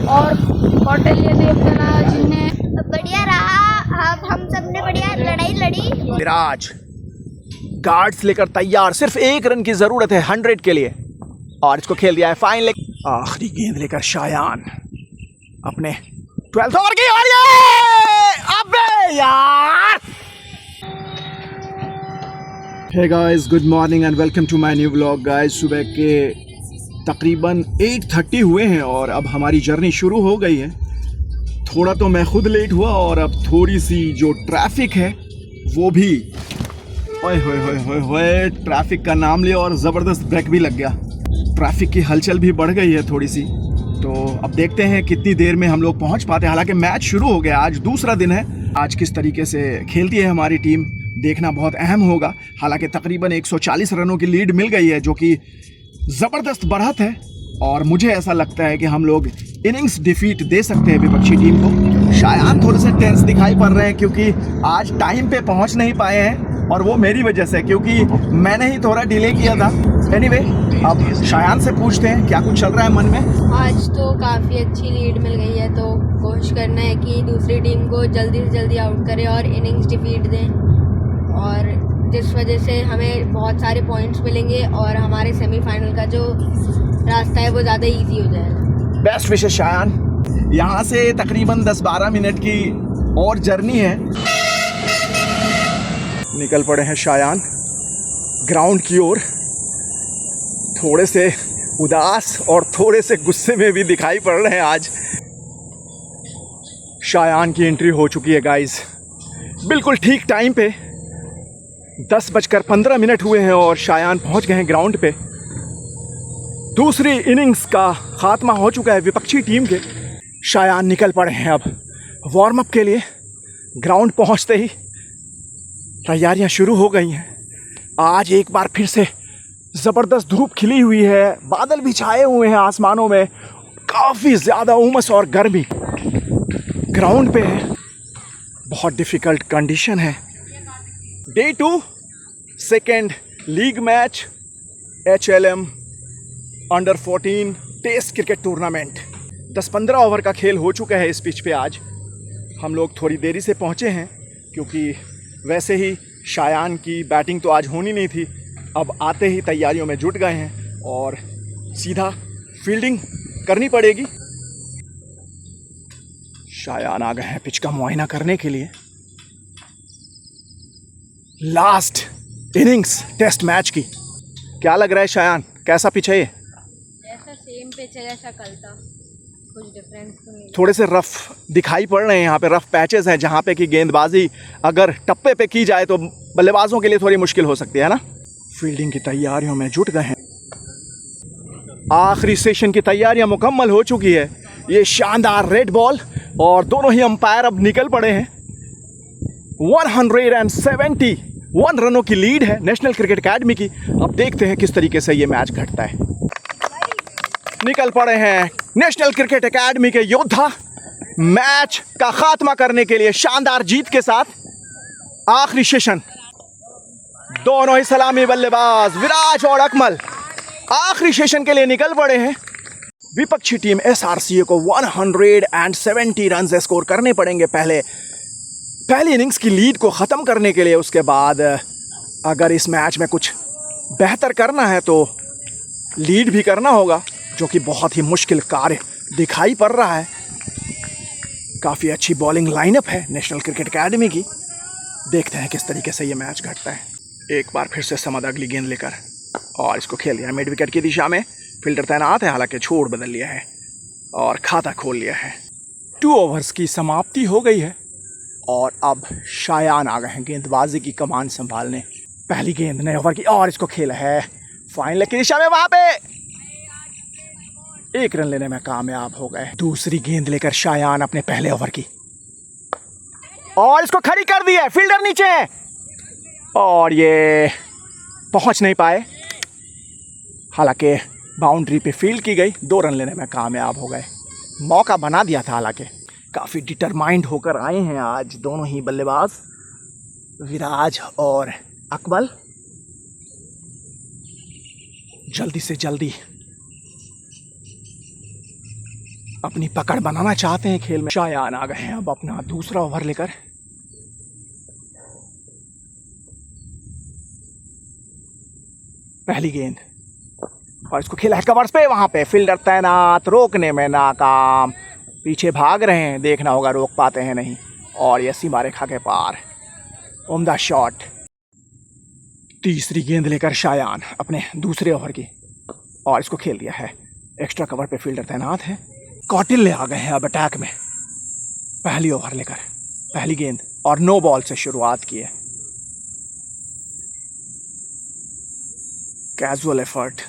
और कौटिल्य देवसेना जिन्हें बढ़िया रहा। अब हम सब ने बढ़िया लड़ाई लड़ी। विराज गार्ड्स लेकर तैयार, सिर्फ 1 रन की जरूरत है 100 के लिए, और इसको खेल दिया है फाइन। आखिरी गेंद लेकर शायान अपने 12th ओवर की, और ये अबे यार। Hey guys, good morning and welcome to my new vlog. Guys, सुबह के तकरीबन 8:30 हुए हैं और अब हमारी जर्नी शुरू हो गई है। थोड़ा तो मैं खुद लेट हुआ और अब थोड़ी सी जो ट्रैफिक है वो भी, ओए होए होए होए होए, ट्रैफिक का नाम लिया और ज़बरदस्त ब्रेक भी लग गया। ट्रैफिक की हलचल भी बढ़ गई है थोड़ी सी, तो अब देखते हैं कितनी देर में हम लोग पहुंच पाते हैं। हालांकि मैच शुरू हो गया, आज दूसरा दिन है। आज किस तरीके से खेलती है हमारी टीम देखना बहुत अहम होगा। हालांकि तकरीबन 140 रनों की लीड मिल गई है, जो कि ज़बरदस्त बढ़त है, और मुझे ऐसा लगता है कि हम लोग इनिंग्स डिफीट दे सकते हैं विपक्षी टीम को। शायान थोड़े से टेंस दिखाई पड़ रहे हैं क्योंकि आज टाइम पे पहुंच नहीं पाए हैं, और वो मेरी वजह से, क्योंकि मैंने ही थोड़ा डिले किया था। एनीवे, अब शायान से पूछते हैं क्या कुछ चल रहा है मन में। आज तो काफ़ी अच्छी लीड मिल गई है, तो कोशिश करना है कि दूसरी टीम को जल्दी से जल्दी आउट करें और इनिंग्स डिफीट दें, और जिस वजह से हमें बहुत सारे पॉइंट्स मिलेंगे और हमारे सेमीफाइनल का जो रास्ता है वो ज़्यादा इजी हो जाएगा। बेस्ट विशेष शायान। यहाँ से तकरीबन 10-12 मिनट की और जर्नी है। निकल पड़े हैं शायान ग्राउंड की ओर। थोड़े से उदास और थोड़े से गुस्से में भी दिखाई पड़ रहे हैं आज। शायान की एंट्री हो चुकी है गाइस, बिल्कुल ठीक टाइम पे। 10:15 हुए हैं और शायान पहुंच गए हैं ग्राउंड पे। दूसरी इनिंग्स का खात्मा हो चुका है विपक्षी टीम के। शायान निकल पड़े हैं अब वार्म अप के लिए। ग्राउंड पहुंचते ही तैयारियां शुरू हो गई हैं। आज एक बार फिर से ज़बरदस्त धूप खिली हुई है, बादल भी छाए हुए हैं आसमानों में, काफ़ी ज़्यादा उमस और गर्मी ग्राउंड पे है। बहुत डिफ़िकल्ट कंडीशन है। Day 2 second league match HLM under 14 test cricket tournament. 10-15 over का खेल हो चुका है इस पिच पे। आज हम लोग थोड़ी देरी से पहुँचे हैं क्योंकि वैसे ही शायान की बैटिंग तो आज होनी नहीं थी। अब आते ही तैयारियों में जुट गए हैं और सीधा फील्डिंग करनी पड़ेगी। शायान आ गए हैं पिच का मुआयना करने के लिए। लास्ट इनिंग्स टेस्ट मैच की। क्या लग रहा है शायान, कैसा पिच है ये? ऐसा सेम पिच है जैसा कल था, कुछ डिफरेंस तो नहीं। थोड़े से रफ दिखाई पड़ रहे हैं, यहाँ पे रफ पैचेस हैं जहाँ पे कि गेंदबाजी अगर टप्पे पे की जाए तो बल्लेबाजों के लिए थोड़ी मुश्किल हो सकती है ना। फील्डिंग की तैयारियों में जुट गए हैं। आखिरी सेशन की तैयारियां मुकम्मल हो चुकी है। ये शानदार रेड बॉल, और दोनों ही अंपायर अब निकल पड़े हैं। 171 रनों की लीड है नेशनल क्रिकेट एकेडमी की। अब देखते हैं किस तरीके से ये मैच घटता है। निकल पड़े हैं नेशनल क्रिकेट एकेडमी के योद्धा मैच का खात्मा करने के लिए शानदार जीत के साथ। आखिरी सेशन, दोनों ही सलामी बल्लेबाज विराज और अकमल आखिरी सेशन के लिए निकल पड़े हैं। विपक्षी टीम SRCA को 170 रन स्कोर करने पड़ेंगे पहली इनिंग्स की लीड को ख़त्म करने के लिए। उसके बाद अगर इस मैच में कुछ बेहतर करना है तो लीड भी करना होगा, जो कि बहुत ही मुश्किल कार्य दिखाई पड़ रहा है। काफ़ी अच्छी बॉलिंग लाइनअप है नेशनल क्रिकेट एकेडमी की। देखते हैं किस तरीके से ये मैच घटता है। एक बार फिर से समद अगली गेंद लेकर, और इसको खेल दिया मिड विकेट की दिशा में। फील्डर तैनात है, हालांकि छोड़ बदल लिया है और खाता खोल लिया है। 2 ओवर्स की समाप्ति हो गई है और अब शायान आ गए हैं गेंदबाजी की कमान संभालने। पहली गेंद नए ओवर की, और इसको खेला है फाइनल की दिशा में। वहां पे 1 रन लेने में कामयाब हो गए। दूसरी गेंद लेकर शायान अपने पहले ओवर की, और इसको खड़ी कर दी है। फील्डर नीचे है और ये पहुंच नहीं पाए। हालांकि बाउंड्री पे फील्ड की गई, 2 रन लेने में कामयाब हो गए। मौका बना दिया था। हालांकि काफ़ी डिटरमाइंड होकर आए हैं आज दोनों ही बल्लेबाज, विराज और अकमल। जल्दी से जल्दी अपनी पकड़ बनाना चाहते हैं खेल में। शायान आ गए हैं अब अपना दूसरा ओवर लेकर। पहली गेंद और इसको खेला है कवर्स पे, वहां पे फील्डर तैनात, रोकने में नाकाम। पीछे भाग रहे हैं, देखना होगा रोक पाते हैं नहीं। और ये सीमा रेखा के पार, उम्दा शॉट। तीसरी गेंद लेकर शायान अपने दूसरे ओवर की, और इसको खेल दिया है। एक्स्ट्रा कवर पे फील्डर तैनात है। कौटिल्य आ गए हैं अब अटैक में। पहली ओवर लेकर पहली गेंद और नो बॉल से शुरुआत की है। कैजुअल एफर्ट,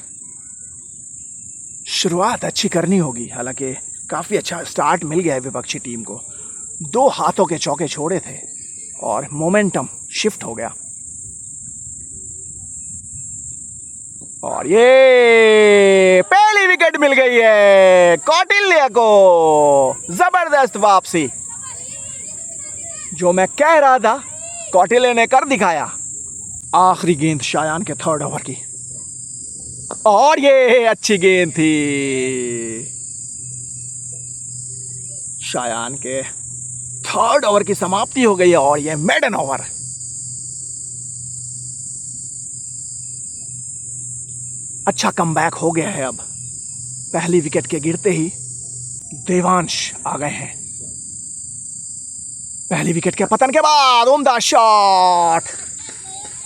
शुरुआत अच्छी करनी होगी। हालांकि काफ़ी अच्छा स्टार्ट मिल गया है विपक्षी टीम को। 2 हाथों के चौके छोड़े थे और मोमेंटम शिफ्ट हो गया। और ये पहली विकेट मिल गई है कौटिल्य को। जबरदस्त वापसी, जो मैं कह रहा था कौटिल्य ने कर दिखाया। आखिरी गेंद शायान के थर्ड ओवर की, और ये अच्छी गेंद थी शायान के थर्ड ओवर की समाप्ति हो गई है। और ये मेडन ओवर। अच्छा कमबैक हो गया है अब। पहली विकेट के गिरते ही देवांश आ गए हैं। पहली विकेट के पतन के बाद उम्दा शॉट,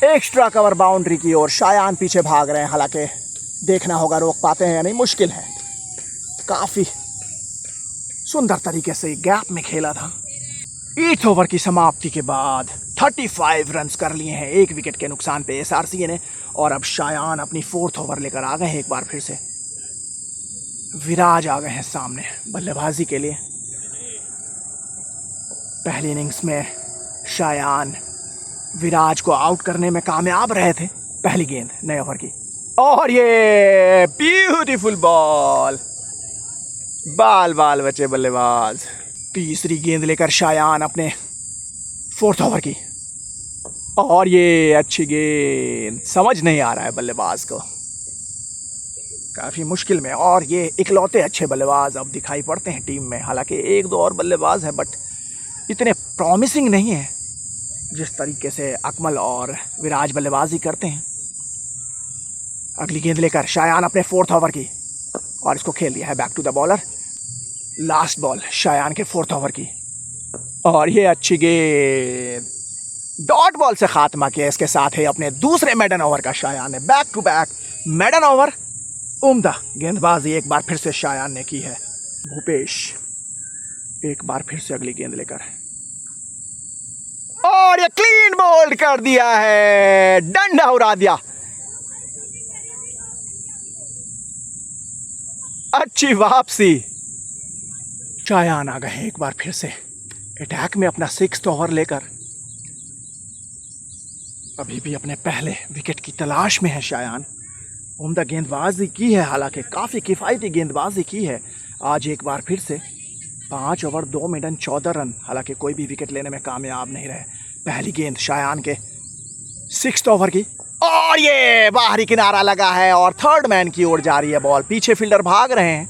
एक्स्ट्रा कवर बाउंड्री की ओर। शायान पीछे भाग रहे हैं, हालांकि देखना होगा रोक पाते हैं या नहीं, मुश्किल है। काफी सुंदर तरीके से गैप में खेला था। 8 ओवर की समाप्ति के बाद 35 रन्स कर लिए हैं 1 विकेट के नुकसान पे एसआरसी ने। और अब शायान अपनी 4th ओवर लेकर आ गए हैं। एक बार फिर से विराज आ गए हैं सामने बल्लेबाजी के लिए। पहली इनिंग्स में शायान विराज को आउट करने में कामयाब रहे थे। पहली गेंद नए ओवर की, और ये ब्यूटीफुल बॉल, बाल बाल बचे बल्लेबाज। तीसरी गेंद लेकर शायान अपने 4th ओवर की, और ये अच्छी गेंद। समझ नहीं आ रहा है बल्लेबाज को, काफ़ी मुश्किल में। और ये इकलौते अच्छे बल्लेबाज अब दिखाई पड़ते हैं टीम में। हालांकि 1-2 और बल्लेबाज हैं, बट इतने प्रॉमिसिंग नहीं है जिस तरीके से अकमल और विराज बल्लेबाजी करते हैं। अगली गेंद लेकर शायान अपने 4th ओवर की, और इसको खेल दिया है back to the bowler. Last ball Shayan के 4th ओवर की, और ये अच्छी गेंद। डॉट बॉल से खात्मा किया। इसके साथ ही अपने दूसरे मेडन ओवर का शायान ने back to back maiden over. उम्दा गेंदबाजी एक बार फिर से शायान ने की है। भूपेश एक बार फिर से अगली गेंद लेकर, और ये क्लीन बोल्ड कर दिया है, डंडा उड़ा दिया। अच्छी वापसी। शायान आ गए हैं एक बार फिर से अटैक में अपना 6th ओवर लेकर। अभी भी अपने पहले विकेट की तलाश में है शायान। उम्दा गेंदबाजी की है, हालांकि काफ़ी किफ़ायती गेंदबाजी की है आज एक बार फिर से। 5 ओवर 2 मेडन 14 रन, हालांकि कोई भी विकेट लेने में कामयाब नहीं रहे। पहली गेंद शायान के 6th ओवर की, और ये बाहरी किनारा लगा है और थर्ड मैन की ओर जा रही है बॉल। पीछे फील्डर भाग रहे हैं,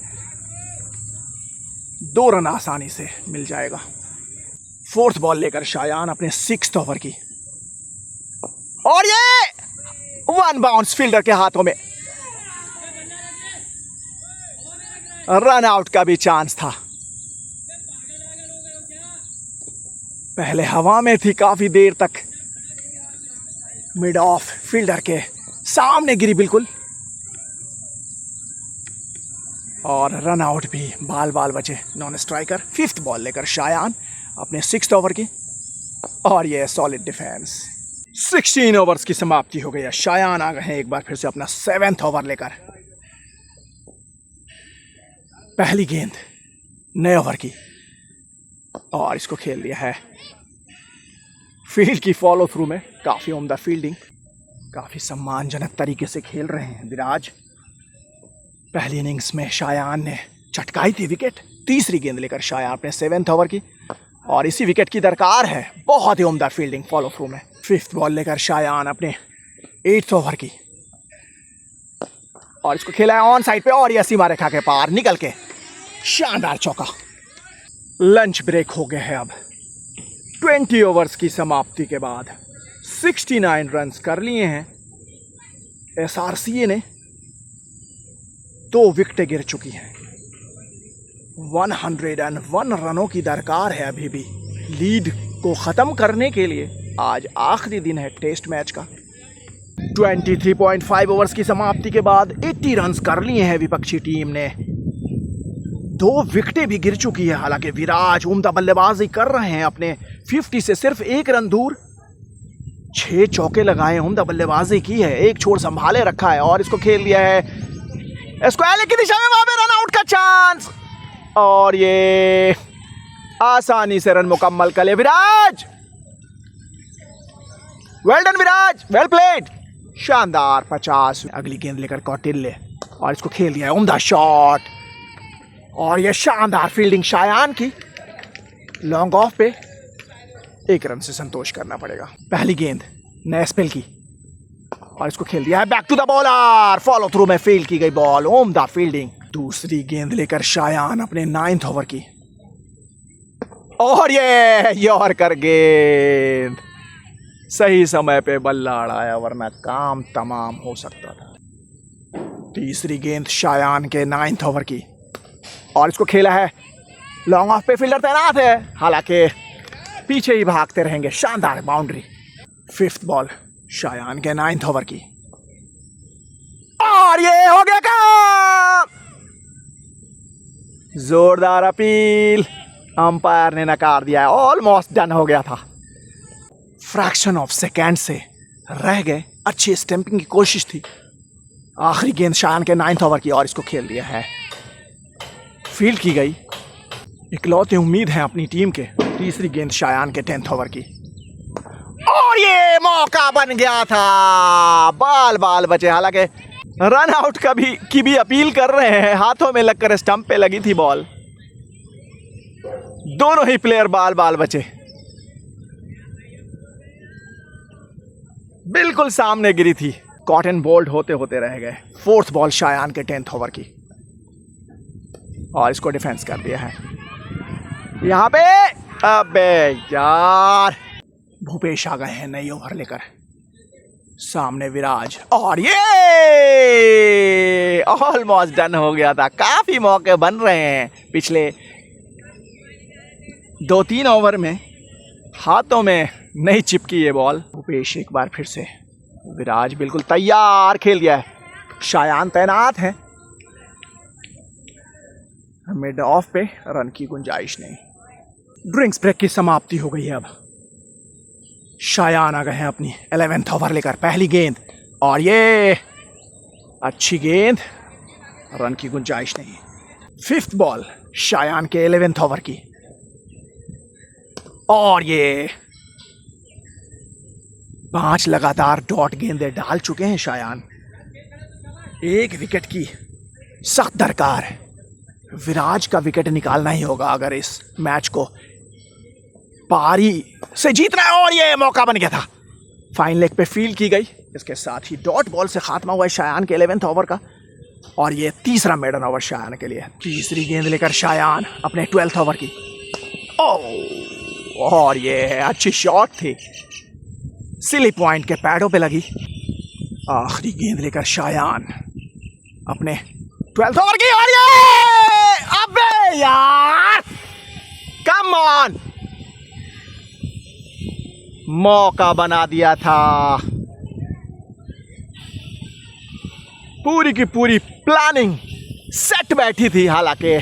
2 रन आसानी से मिल जाएगा। 4th बॉल लेकर शायान अपने 6th ओवर की, और ये 1 बाउंस फील्डर के हाथों में। रन आउट का भी चांस था। पहले हवा में थी काफी देर तक, मिड ऑफ फील्डर के सामने गिरी बिल्कुल, और रन आउट भी बाल बाल बचे, नॉन स्ट्राइकर। 5th बॉल लेकर शायान अपने 6th ओवर की, और ये सॉलिड डिफेंस। 16 ओवर्स की समाप्ति हो गई है। शायान आ गए हैं एक बार फिर से अपना 7th ओवर लेकर। पहली गेंद नए ओवर की, और इसको खेल दिया है फील्ड की फॉलो थ्रू में। काफ़ी उम्दा फील्डिंग, काफ़ी सम्मानजनक तरीके से खेल रहे हैं विराज। पहली इनिंग्स में शायान ने चटकाई थी विकेट। तीसरी गेंद लेकर शायान अपने 7th ओवर की, और इसी विकेट की दरकार है। बहुत ही उम्दा फील्डिंग फॉलो थ्रू में। 5th बॉल लेकर शायान अपने 8th ओवर की, और इसको खेला है ऑन साइड पे, और यह सीमा रेखा के पार निकल के शानदार चौका। लंच ब्रेक हो गए हैं अब। 20 ओवर्स की समाप्ति के बाद 69 रन्स कर लिए हैं। एसआरसीए ने 2 विकेटें गिर चुकी हैं। 101 रनों की दरकार है अभी भी लीड को ख़त्म करने के लिए। आज आखिरी दिन है टेस्ट मैच का। 23.5 ओवर्स की समाप्ति के बाद 80 रन्स कर लिए हैं विपक्षी टीम ने। 2 विकेटें भी गिर चुकी है। हालांकि विराज उम्दा बल्लेबाजी कर रहे हैं, अपने 50 से सिर्फ 1 रन दूर। 6 चौके लगाए, उम्दा बल्लेबाजी की है, 1 छोर संभाले रखा है और इसको खेल दिया है स्क्वायर की दिशा में। वहां पे रन आउट का चांस और ये आसानी से रन मुकम्मल कर ले विराज। वेल डन विराज, वेल प्लेड। शानदार 50। अगली गेंद लेकर कौटिल्य और इसको खेल दिया है, उम्दा शॉट और ये शानदार फील्डिंग शायान की। लॉन्ग ऑफ पे 1 रन से संतोष करना पड़ेगा। पहली गेंद नए स्पेल की और इसको खेल दिया है back to the bowler. Follow through में फील्ड की गई बॉल, उम्दा फील्डिंग। दूसरी गेंद लेकर शायान अपने 9th ओवर की और ये यॉर्कर गेंद। सही समय पे बल्ला अड़ाया वरना काम तमाम हो सकता था। तीसरी गेंद शायान के 9th ओवर की और इसको खेला है लॉन्ग ऑफ पे। फील्डर तैनात है, हालांकि पीछे ही भागते रहेंगे। शानदार बाउंड्री। 5th बॉल शायान के 9th ओवर की और ये हो गया काम। जोरदार अपील अंपायर ने नकार दिया है। ऑलमोस्ट डन हो गया था। फ्रैक्शन ऑफ सेकेंड से रह गए। अच्छी स्टंपिंग की कोशिश थी। आखिरी गेंद शायान के 9th ओवर की और इसको खेल दिया है। फील्ड की गई। इकलौती उम्मीद है अपनी टीम के। तीसरी गेंद शायान के 10th ओवर की और ये मौका बन गया था। बाल बचे। हालांकि रन आउट की भी अपील कर रहे हैं। हाथों में लगकर स्टंप पे लगी थी बॉल। दोनों ही प्लेयर बाल बचे। बिल्कुल सामने गिरी थी। कॉटन बोल्ड होते होते रह गए। 4th बॉल शायान के 10th ओवर की और इसको डिफेंस कर दिया है यहां पे। अबे यार, भूपेश आ गए हैं नई ओवर लेकर। सामने विराज और ये ऑलमोस्ट डन हो गया था। काफी मौके बन रहे हैं पिछले 2-3 ओवर में। हाथों में नहीं चिपकी ये बॉल। भूपेश एक बार फिर से। विराज बिल्कुल तैयार, खेल दिया है। शायान तैनात है। मिड ऑफ पे रन की गुंजाइश नहीं। ड्रिंक्स ब्रेक की समाप्ति हो गई है। अब शायान आ गए हैं अपनी 11th ओवर लेकर। पहली गेंद और ये अच्छी गेंद, रन की गुंजाइश नहीं। 5th बॉल शायान के 11th ओवर की और ये 5 लगातार डॉट गेंदें डाल चुके हैं शायान। 1 विकेट की सख्त दरकार है। विराज का विकेट निकालना ही होगा अगर इस मैच को पारी से जीतना है और ये मौका बन गया था। फाइन लेग पे फील्ड की गई। इसके साथ ही डॉट बॉल से खात्मा हुआ है शायान के 11th ओवर का और ये तीसरा मेडन ओवर शायान के लिए। तीसरी गेंद लेकर शायान अपने 12th ओवर की और ये अच्छी शॉट थी, सिली पॉइंट के पैडों पे लगी। आखिरी गेंद लेकर शायान अपने 12th ओवर की और ये अबे यार, कम ऑन, मौका बना दिया था। पूरी की पूरी प्लानिंग सेट बैठी थी, हालांकि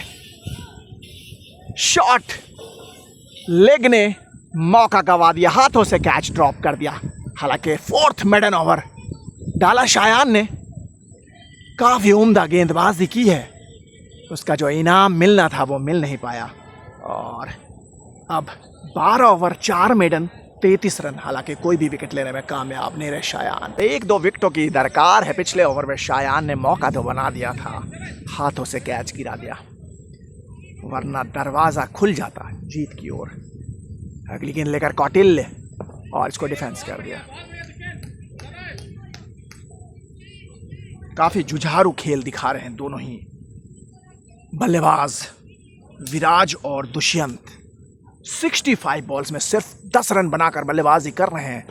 शॉट लेग ने मौका गवा दिया, हाथों से कैच ड्रॉप कर दिया। हालांकि 4th मेडन ओवर डाला शायान ने, काफी उम्दा गेंदबाजी की है, उसका जो इनाम मिलना था वो मिल नहीं पाया। और अब 12 ओवर 4 मेडन 33 रन, हालांकि कोई भी विकेट लेने में कामयाब नहीं रहे शायान। 1-2 विकेटों की दरकार है। पिछले ओवर में शायान ने मौका तो बना दिया था, हाथों से कैच गिरा दिया, वरना दरवाजा खुल जाता जीत की ओर। अगली गेंद लेकर कौटिल्य और इसको डिफेंस कर दिया। काफी जुझारू खेल दिखा रहे हैं दोनों ही बल्लेबाज। विराज और दुष्यंत 65 बॉल्स में सिर्फ 10 रन बनाकर बल्लेबाजी कर रहे हैं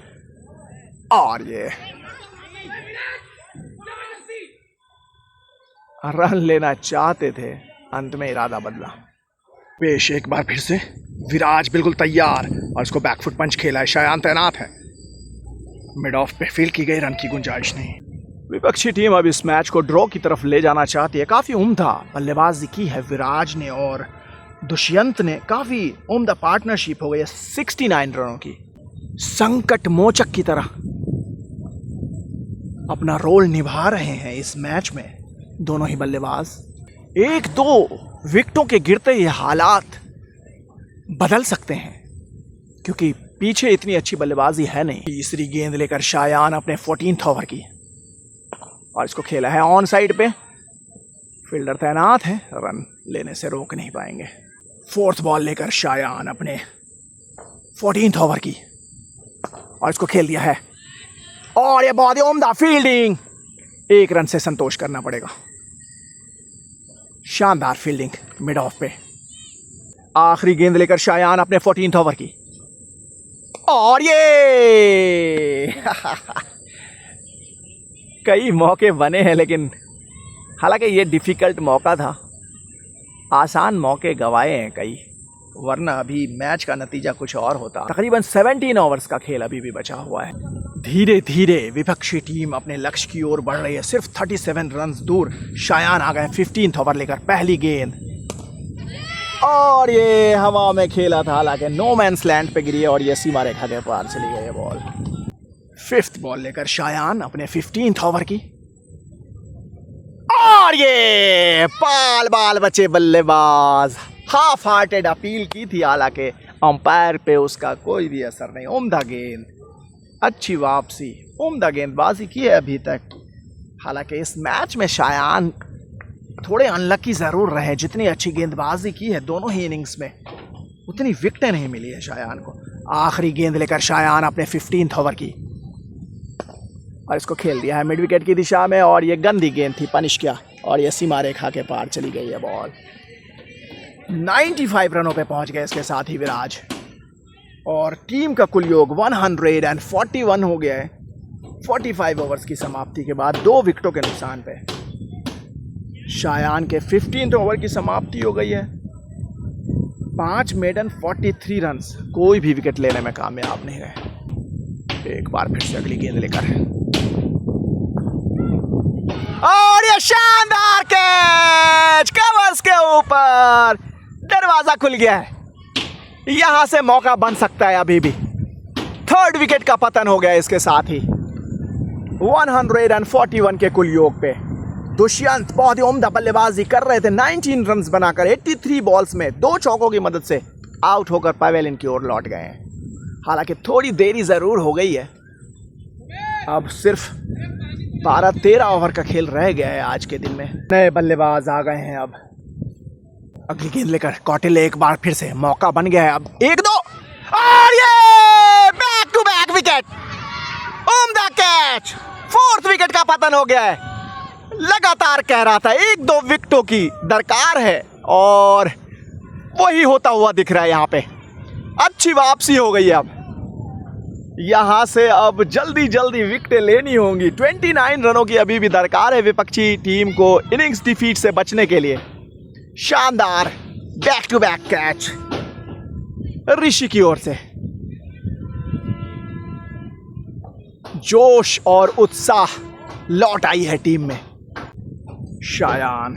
और ये रन लेना चाहते थे, अंत में इरादा बदला। पेश एक बार फिर से, विराज बिल्कुल तैयार और इसको बैकफुट पंच खेला है, शायान तैनात है। मिड ऑफ पे फील्ड की गई, रन की गुंजाइश नहीं। विपक्षी टीम अब इस मैच को ड्रॉ की तरफ ले जाना चाहती है। काफी उम्दा बल्लेबाजी की है विराज ने और दुष्यंत ने, काफी उम्दा पार्टनरशिप हो गई है 69 रनों की। संकट मोचक की तरह अपना रोल निभा रहे हैं इस मैच में दोनों ही बल्लेबाज। 1-2 विकेटों के गिरते ये हालात बदल सकते हैं क्योंकि पीछे इतनी अच्छी बल्लेबाजी है नहीं। तीसरी गेंद लेकर शायान अपने 14th ओवर की और इसको खेला है ऑन साइड पे, फील्डर तैनात है, रन लेने से रोक नहीं पाएंगे। 4th बॉल लेकर शायान अपने 14th ओवर की और इसको खेल दिया है और ये बहुत ही उम्दा फील्डिंग, 1 रन से संतोष करना पड़ेगा। शानदार फील्डिंग मिड ऑफ पे। आखिरी गेंद लेकर शायान अपने 14th ओवर की और ये कई मौके बने हैं लेकिन हालांकि ये डिफिकल्ट मौका था, आसान मौके गवाए हैं कई, वरना अभी मैच का नतीजा कुछ और होता। तकरीबन 17 ओवर्स का खेल अभी भी बचा हुआ है। धीरे धीरे विपक्षी टीम अपने लक्ष्य की ओर बढ़ रही है। सिर्फ 37 रन दूर शायान आ गए 15th ओवर लेकर। पहली गेंद और ये हवा में खेला था, हालांकि नो मैंस लैंड पे गिरी और ये सीमा रेखा के पार चली गई है बॉल। 5th बॉल लेकर शायान अपने 15th ओवर की और ये बाल बाल बचे बल्लेबाज। हाफ हार्टेड अपील की थी, हालांकि अंपायर पे उसका कोई भी असर नहीं। उम्दा गेंद, अच्छी वापसी, उम्दा गेंदबाजी की है अभी तक। हालांकि इस मैच में शायान थोड़े अनलकी ज़रूर रहे। जितनी अच्छी गेंदबाजी की है दोनों ही इनिंग्स में, उतनी विकेटें नहीं मिली है शायान को। आखिरी गेंद लेकर शायान अपने 15th ओवर की और इसको खेल दिया है मिड विकेट की दिशा में और ये गंदी गेंद थी, पनिश किया और ये सीमा रेखा के पार चली गई है बॉल। 95 रनों पे पहुंच गए इसके साथ ही विराज और टीम का कुल योग 141 हो गया है 45 ओवर्स की समाप्ति के बाद 2 विकेटों के नुकसान पे। शायान के 15th ओवर की समाप्ति हो गई है। 5 मेडन 43 रन्स, कोई भी विकेट लेने में कामयाब नहीं रहे। एक बार फिर से अगली गेंद लेकर और ये शानदार कैच, कवर्स के ऊपर, दरवाजा खुल गया है। यहां से मौका बन सकता है अभी भी। 3rd विकेट का पतन हो गया इसके साथ ही। 141 के कुल योग पे दुष्यंत बहुत ही उम्दा बल्लेबाजी कर रहे थे। 19 रन बनाकर 83 बॉल्स में 2 चौकों की मदद से आउट होकर पवेलियन की ओर लौट गए हैं। हालांकि थोड़ी देरी जरूर हो गई है, अब सिर्फ 12-13 ओवर का खेल रह गया है आज के दिन में। नए बल्लेबाज आ गए हैं। अब अगली गेंद लेकर कौटिल्य एक बार फिर से, मौका बन गया है अब। 1-2 और ये बैक टू बैक विकेट, उम्दा कैच। 4th विकेट का पतन हो गया है। लगातार कह रहा था 1-2 विकेटों की दरकार है और वही होता हुआ दिख रहा है। यहाँ पे अच्छी वापसी हो गई है। अब यहां से अब जल्दी जल्दी विकेटें लेनी होंगी। 29 रनों की अभी भी दरकार है विपक्षी टीम को इनिंग्स डिफीट से बचने के लिए। शानदार बैक टू बैक कैच ऋषि की ओर से। जोश और उत्साह लौट आई है टीम में। शायान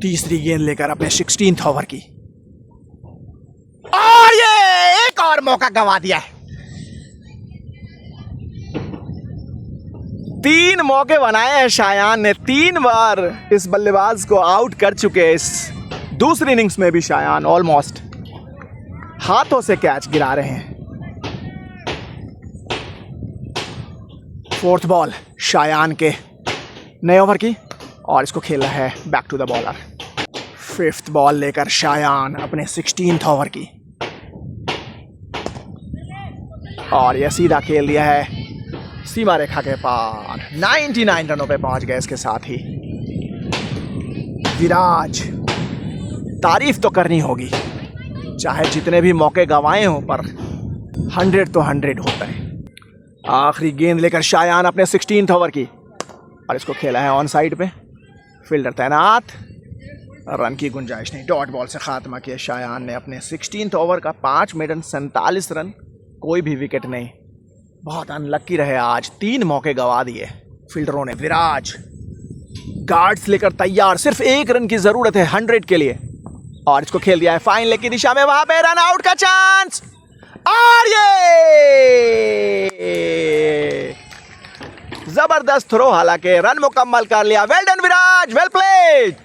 तीसरी गेंद लेकर अपने 16th ओवर की और ये एक और मौका गंवा दिया है। 3 मौके बनाए हैं शायान ने, 3 बार इस बल्लेबाज को आउट कर चुके हैं। इस दूसरी इनिंग्स में भी शायान ऑलमोस्ट हाथों से कैच गिरा रहे हैं। 4th बॉल शायान के नए ओवर की और इसको खेला है back to the bowler. 5th ball लेकर शायान अपने 16th ओवर की और यह सीधा खेल दिया है सीमा रेखा के पार। 99 रनों पे पहुंच गए इसके साथ ही विराज। तारीफ तो करनी होगी, चाहे जितने भी मौके गंवाए हों, पर 100 तो 100 होता है। आखिरी गेंद लेकर शायान अपने 16th ओवर की, और इसको खेला है ऑन साइड पे, फील्डर तैनात, रन की गुंजाइश नहीं। डॉट बॉल से खात्मा किया शायान ने अपने 16th ओवर का। 5 मेडन 47 रन, कोई भी विकेट नहीं। बहुत अनलक्की रहे आज, 3 मौके गंवा दिए फील्डरों ने। विराज गार्ड्स लेकर तैयार, सिर्फ 1 रन की जरूरत है 100 के लिए, और इसको खेल दिया है फाइन लेग की दिशा में। वहां पे रन आउट का चांस, और ये जबरदस्त थ्रो, हालांकि रन मुकम्मल कर लिया। वेल डन विराज, वेल प्लेड।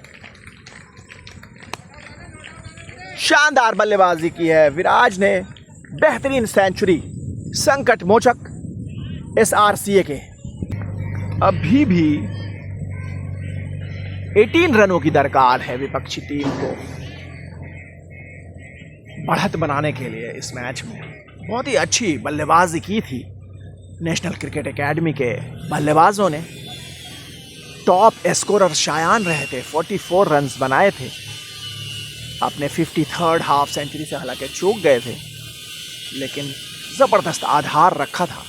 शानदार बल्लेबाजी की है विराज ने, बेहतरीन सेंचुरी, संकट मोचक SRCA के। अभी भी 18 रनों की दरकार है विपक्षी टीम को बढ़त बनाने के लिए। इस मैच में बहुत ही अच्छी बल्लेबाजी की थी नेशनल क्रिकेट एकेडमी के बल्लेबाजों ने। टॉप स्कोरर शायान रहे थे, 44 रन्स बनाए थे। अपने 53rd हाफ सेंचुरी से हालांकि चूक गए थे, लेकिन ज़बरदस्त आधार रखा था।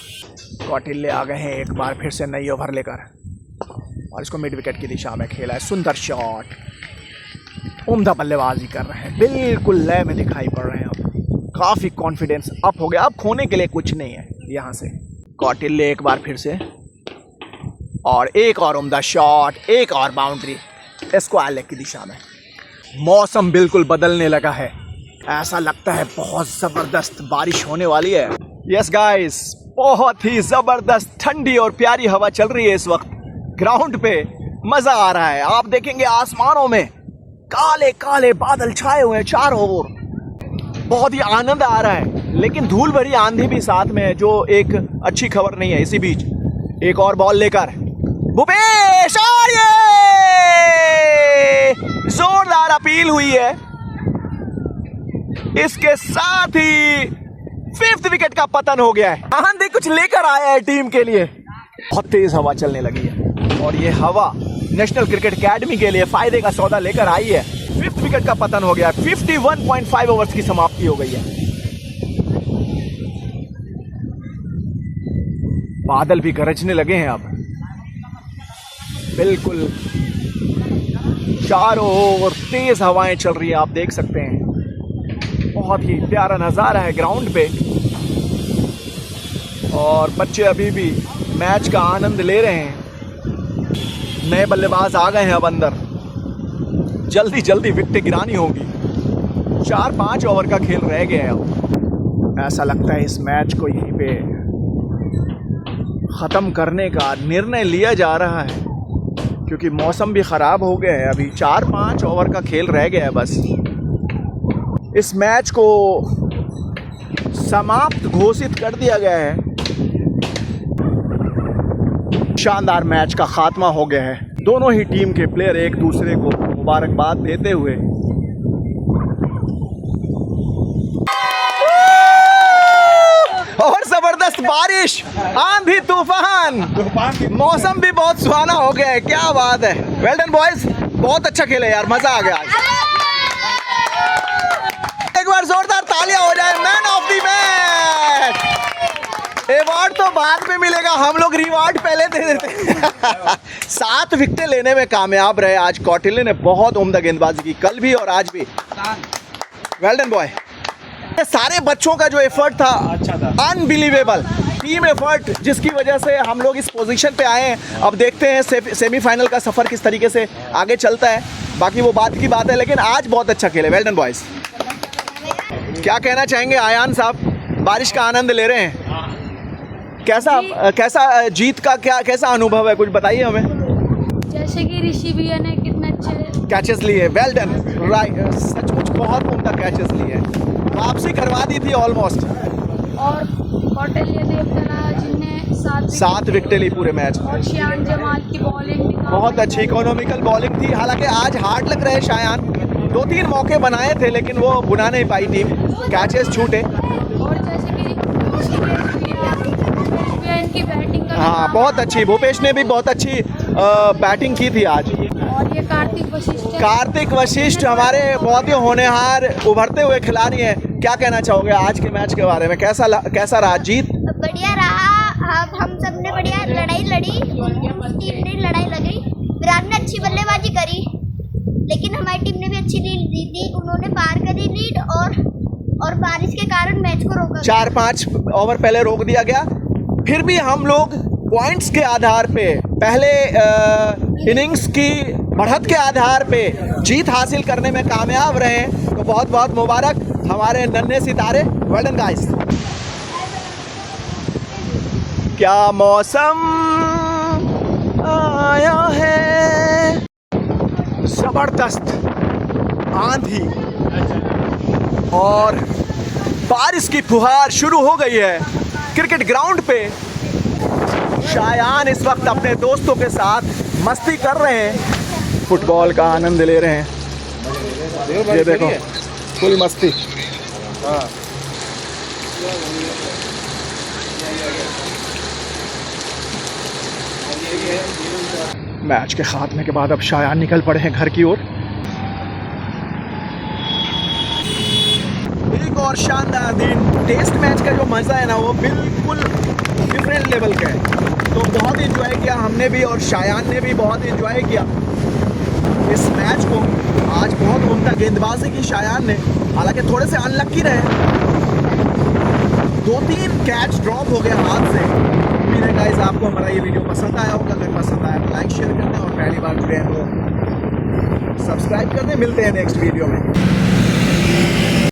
कौटिल्य आ गए हैं एक बार फिर से नई ओवर लेकर, और इसको मिड विकेट की दिशा में खेला है। सुंदर शॉट, उम्दा बल्लेबाजी कर रहे हैं, बिल्कुल लय में दिखाई पड़ रहे हैं। अब काफ़ी कॉन्फिडेंस अप हो गया, अब खोने के लिए कुछ नहीं है यहाँ से। कौटिल्य एक बार फिर से, और एक और उम्दा शॉट, एक और बाउंड्री स्क्वायर लेग की दिशा में। मौसम बिल्कुल बदलने लगा है, ऐसा लगता है बहुत ज़बरदस्त बारिश होने वाली है। यस गाइस, बहुत ही ज़बरदस्त ठंडी और प्यारी हवा चल रही है इस वक्त ग्राउंड पे। मज़ा आ रहा है। आप देखेंगे आसमानों में काले काले बादल छाए हुए हैं चारों ओर, बहुत ही आनंद आ रहा है। लेकिन धूल भरी आंधी भी साथ में है, जो एक अच्छी खबर नहीं है। इसी बीच एक और बॉल लेकर भूपेश, और ये जोरदार अपील हुई है। इसके साथ ही 5th विकेट का पतन हो गया है। आंधी कुछ लेकर आया है टीम के लिए। बहुत तेज हवा चलने लगी है, और ये हवा नेशनल क्रिकेट एकेडमी के लिए फायदे का सौदा लेकर आई है। 5th विकेट का पतन हो गया है। 51.5 ओवर्स की समाप्ति हो गई है। बादल भी गरजने लगे हैं अब, बिल्कुल चारों ओर तेज हवाएं चल रही है, आप देख सकते हैं। बहुत ही प्यारा नज़ारा है ग्राउंड पे, और बच्चे अभी भी मैच का आनंद ले रहे हैं। नए बल्लेबाज आ गए हैं अब अंदर, जल्दी जल्दी विकेट गिरानी होगी। 4-5 ओवर का खेल रह गया है अब। ऐसा लगता है इस मैच को यहीं पे ख़त्म करने का निर्णय लिया जा रहा है, क्योंकि मौसम भी ख़राब हो गया है। अभी 4-5 ओवर का खेल रह गया है बस। इस मैच को समाप्त घोषित कर दिया गया है। शानदार मैच का खात्मा हो गया है। दोनों ही टीम के प्लेयर एक दूसरे को मुबारकबाद देते हुए और जबरदस्त बारिश, आंधी, तूफान, मौसम भी बहुत सुहाना हो गया है। क्या बात है। वेल डन बॉयज, बहुत अच्छा खेले यार, मजा आ गया। एक बार जोरदार तालियां हो जाए। Man of the match award तो बाद में मिलेगा, हम लोग रिवार्ड पहले दे देते। 7 विकेटें लेने में कामयाब रहे आज कौटिल्य ने। बहुत उम्दा गेंदबाजी की कल भी और आज भी। Well done boy. ये सारे बच्चों का जो एफर्ट था, अच्छा था, अनबिलीवेबल टीम एफर्ट, जिसकी वजह से हम लोग इस पोजीशन पे आए हैं। अब देखते हैं सेमीफाइनल का सफ़र किस तरीके से आगे चलता है, बाकी वो बात की बात है। लेकिन आज बहुत अच्छा खेले। Well done boys. क्या कहना चाहेंगे आयान साहब, बारिश का आनंद ले रहे हैं, कैसा जीत का कैसा अनुभव है, कुछ बताइए हमें। जैसे कि ऋषि भैया ने कितने अच्छे कैचेस लिए। वेल डन, राइट, सचमुच बहुत उम्दा कैचेस लिए, वापसी करवा दी थी ऑलमोस्ट। और कौटिल्य देवतला जिनने 7 विकेटें ली पूरे मैच। और शायान जमाल की बॉलिंग भी बहुत अच्छी इकोनॉमिकल बॉलिंग थी। हालांकि आज हार्ड लग रहे शायान, 2-3 मौके बनाए थे लेकिन वो बुना नहीं पाई टीम, कैचेस छूटे। और जैसे कि इनकी बैटिंग का हाँ बहुत अच्छी, भूपेश ने भी बहुत अच्छी बैटिंग की थी आज। और ये कार्तिक वशिष्ठ है। कार्तिक वशिष्ठ हमारे बहुत ही होनहार उभरते हुए खिलाड़ी हैं। क्या कहना चाहोगे आज के मैच के बारे में? कैसा रहा? जीत बढ़िया रहा। हम सब ने बढ़िया लड़ाई लड़ी, टीम ने लड़ाई लगी। विराट ने अच्छी बल्लेबाजी करी, लेकिन हमारी टीम ने भी अच्छी लीड दी थी। उन्होंने पार करी लीड और बारिश के कारण मैच को रोका। 4-5 ओवर पहले रोक दिया गया, फिर भी हम लोग पॉइंट्स के आधार पे, पहले इनिंग्स की बढ़त के आधार पे जीत हासिल करने में कामयाब रहे। तो बहुत बहुत मुबारक हमारे नन्हे सितारे। Well done guys. क्या मौसम आया है, जबरदस्त आंधी और बारिश की फुहार शुरू हो गई है क्रिकेट ग्राउंड पे। शायान इस वक्त अपने दोस्तों के साथ मस्ती कर रहे हैं, फुटबॉल का आनंद ले रहे हैं। ये देखो फुल मस्ती। मैच के खात्मे के बाद अब शायान निकल पड़े हैं घर की ओर। एक और शानदार दिन। टेस्ट मैच का जो मज़ा है ना, वो बिल्कुल डिफरेंट लेवल का है। तो बहुत इंजॉय किया हमने भी और शायान ने भी बहुत इंजॉय किया इस मैच को। आज बहुत उम्दा गेंदबाजी की शायान ने, हालांकि थोड़े से अनलक्की रहे, 2-3 कैच ड्रॉप हो गए हाथ से। उम्मीद है गाइस आपको हमारा ये वीडियो पसंद आया होगा। अगर पसंद आया तो लाइक शेयर कर दें और पहली बार जुड़े हैं तो सब्सक्राइब कर दें। मिलते हैं नेक्स्ट वीडियो में।